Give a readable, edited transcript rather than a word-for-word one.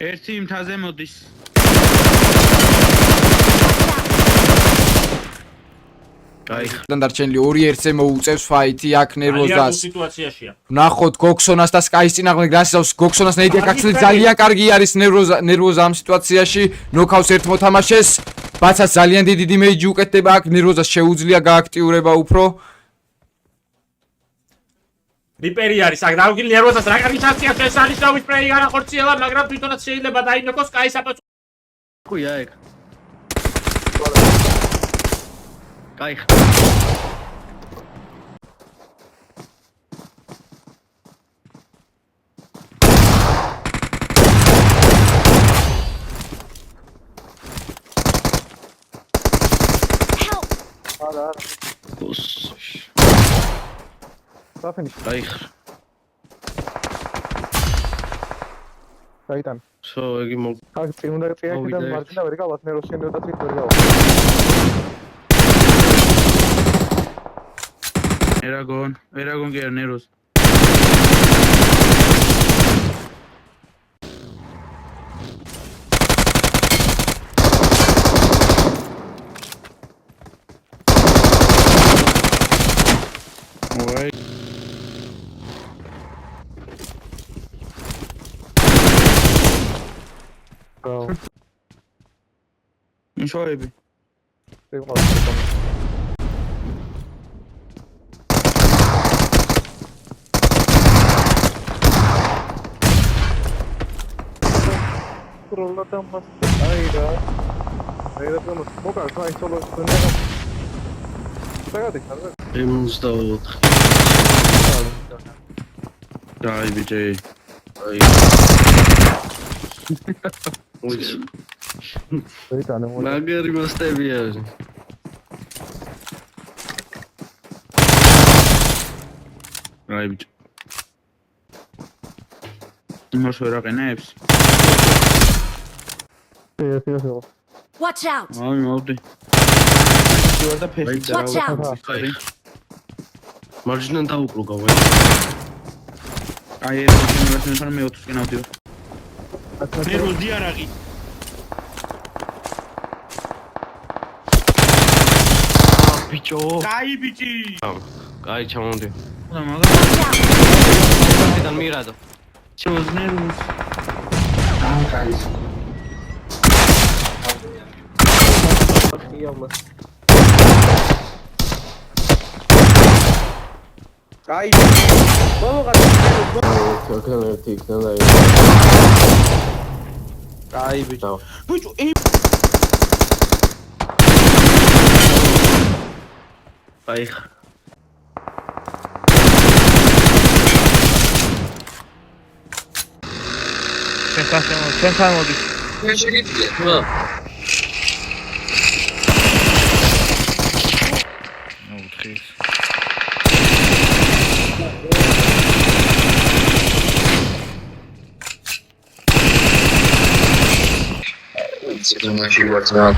ერთი მთაზე მოდის. დარჩენილი 2-1-ზე მოუწევს ფაითი აქ ნერვოზას. სიტუაციაშია. ნახოთ გოქსონას და სკაის წინააღმდეგ გასავს. გოქსონას ნეიდი აკაცილი ძალიან კარგი არის ნერვოზა ამ სიტუაციაში. ნოკაუს ერთ მოთამაშეს. ბაცას ძალიან დიდი დიმეიჯი უკეთდება აქ ნერვოზას შეუძლია გააქტიურება უფრო. რიპერი არის აქ დაუგილი ნერვოზას რა კარგი შანსია შესანიშნავი სპრეი განახორციელა მაგრამ თვითონაც შეიძლება დაინოკოს სკაის აპაც. ხუია ეგ. კაი. Kijk. Kijk dan. Zo, ik moet. Kijk, ik moet even kijken dan maar dan werken wat meer zijn dat zit werken. Eragon Guerneros. Oi. Go. Enjoy. Take one. Rolla там айда. Айда прямо сколько кай соло туннелом. Погоди, надо. Им сдал. Дай, бежи. Ой. Айда, ну. Нагери мастебия. Дай, бежи. Можешь вырагенებს. Watch out! Ай, молоди. Ჯერ და ფეხი Watch out! მარჯვნიდან დაუკლო გავაი. აი ეს ინვესტმენტი მე 4-სკენ ავდივარ. მე როდი არაღი. ბიჭო. კაი ბიჭი. კაი ჩამოვდი. და მაგას დან მირადო. ჩოზნერუს. ამ კაი. Ai. Vamos Câmera ticando aí. Ai, bicho. Bicho, ei. Ai. Sensação, Eu cheguei aqui, mano. Não, três. Você não achou o WhatsApp?